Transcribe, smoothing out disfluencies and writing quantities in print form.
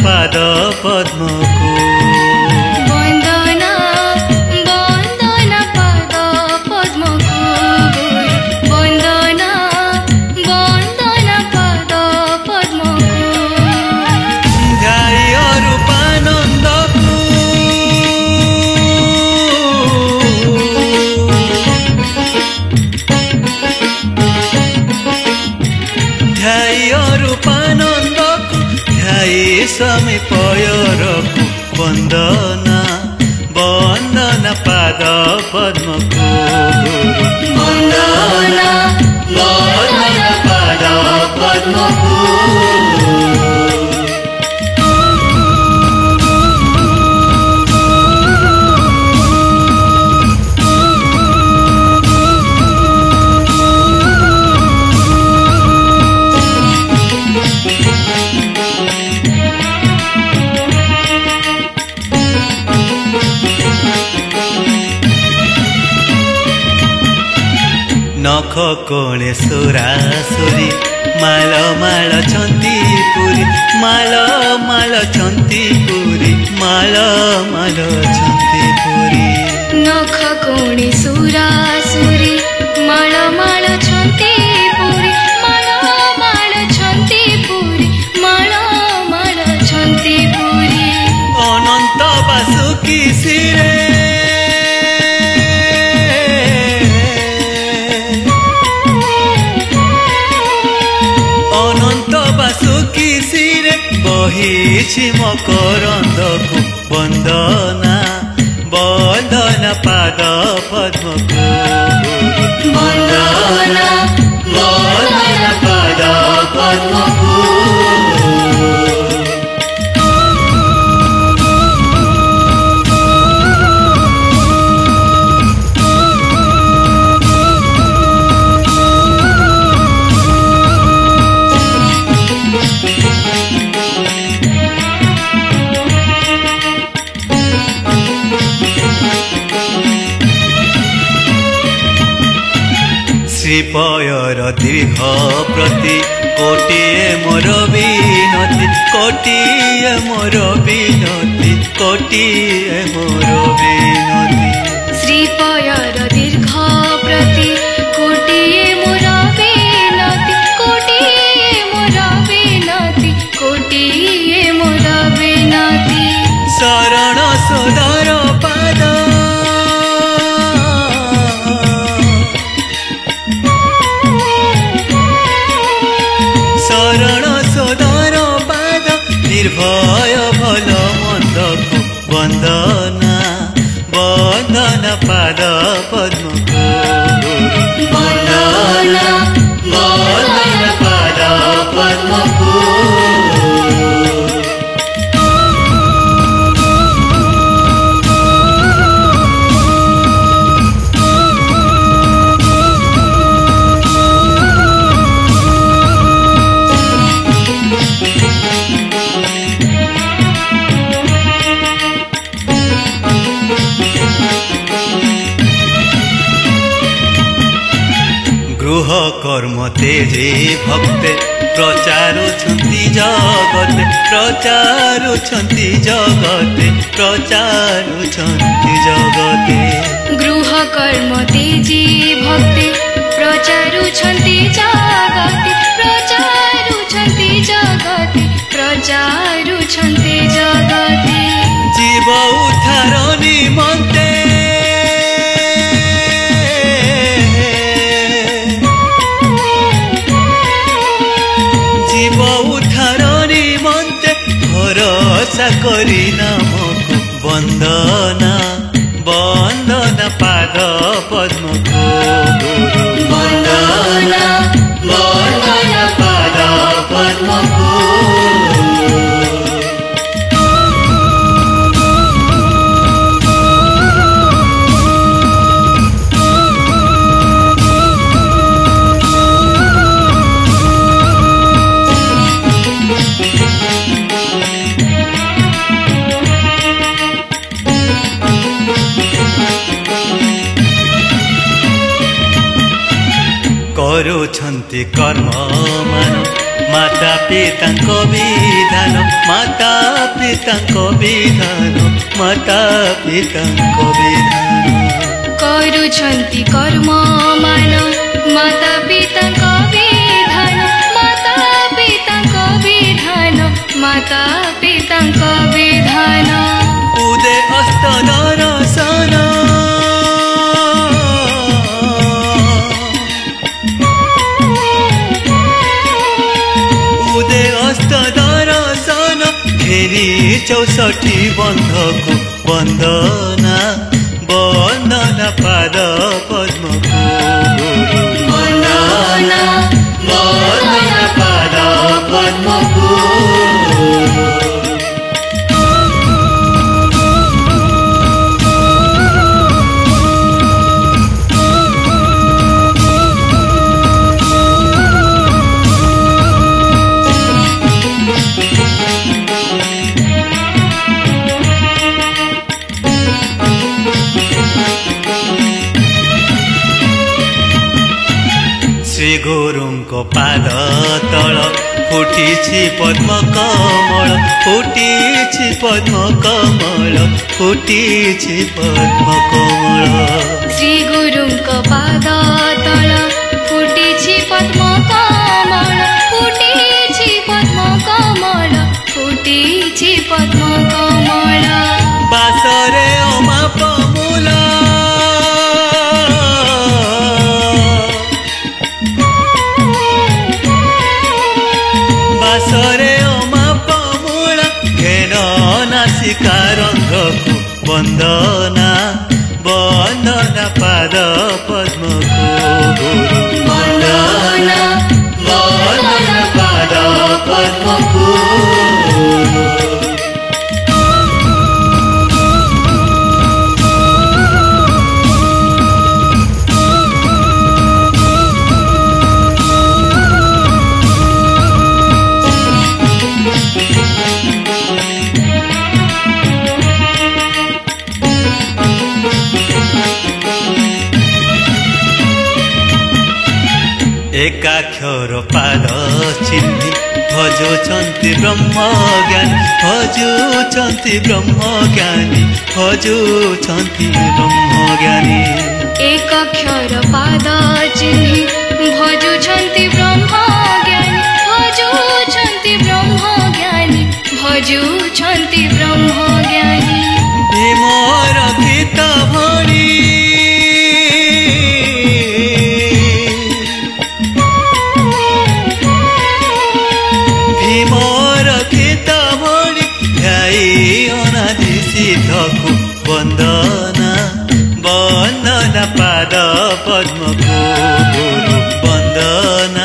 पाद पद्मको वन्दना वन्दना पाद पद्मको वन्दना वन्दना पाद पद्मको ध्याय रूपानन्दको ध्याय रूपानन्दको ध्याय समीपयरको वन्दना वन्दना पाद पद्मको वन्दना वन्दना पाद पद्मको नख कोणे सुरासुरी माल माल छन्ती पुरी माल माल छन्ती पुरी माल माल छन्ती पुरी नख कोणे सुरासुरी माळ माळ छन्ती पुरी माळ माळ छन्ती पुरी माळ माळ छन्ती पुरी अनंत बासुकी सिरे अनंत बासुकी सिरे बहिछि मकरंदको वन्दना वन्दना पाद पद्मको वन्दना वन्दना पाद पद्मको श्रीपयर दीर्घ प्रति कोटिए मोर विनती कोटिए मोर विनती कोटिए मोर विनती श्रीपयर दीर्घ प्रति कोटिए मोर विनती कोटिए मोर विनती कोटिए मोर विनती शरण सोदर पाद शरण सोदर पाद निर्भय भल मन्दको वन्दना वन्दना पाद पद्मको वन्दना वन्दना पाद पद्मको गृह कर्म तेजे भक्ते प्रचारुछन्ति जगते प्रचारुछन्ति जगते प्रचारुछन्ति जगते गृह कर्म तेजी भक्ति प्रचारुछन्ति जगते प्रचारुछन्ति जगते प्रचारुछन्ति जगते जीव उद्धार निमन्ते जीव उद्धार निमन्ते भरोसा करी नामको वन्दना वन्दना पाद पद्मको वन्दना वन्दना पाद पद्मको करुछन्ति कर्म मान माता पिताଙ୍କ विधान माता पिताଙ୍କ विधान माता पिताଙ୍କ विधान କରୁଛନ୍ତି କର୍ମ ମାନ ମାତା ପିତାଙ୍କ ବିଧାନ ମାତା ପିତାଙ୍କ ବିଧାନ ମାତା ପିତାଙ୍କ ବିଧାନ उदे अस्त दर्शन उदे अस्त दर्शन घेरी 64 बन्धको वन्दना वन्दना पाद पद्मको वन्दना वन्दना पाद पद्मको श्री गुरुको पाद तल फुटिछि पद्म कमल फुटिछि पद्म कमल फुटिछि पद्म कमल श्री गुरुଙ୍କ ପାଦ ତଳ ଫୁଟିଛି ପଦ୍ମ କମଳ ଫୁଟିଛି ପଦ୍ମ କମଳ ଫୁଟିଛି ପଦ୍ମ କମଳ बासरे अमाप मूल बासरे अमाप मूल घेन नासिका रंगको वन्दना वन्दना पाद पद्मको गुरु वन्दना वन्दना पाद पद्मको एकाक्षर पाद चिन्हि भजुछन्ति ब्रह्म ज्ञानी भजुछन्ति ब्रह्म ज्ञानी भजुछन्ति ब्रह्म ज्ञानी एक अक्षर पाद चिन्हि भजुछन्ति ब्रह्म ज्ञानी भजुछन्ति ब्रह्म ज्ञानी भजुछन्ति ब्रह्म ज्ञानी भीमर गीत भणी भीमर गीत भणी ध्याई अनादि सिद्धको वन्दना वन्दना पाद पद्मको गुरु वन्दना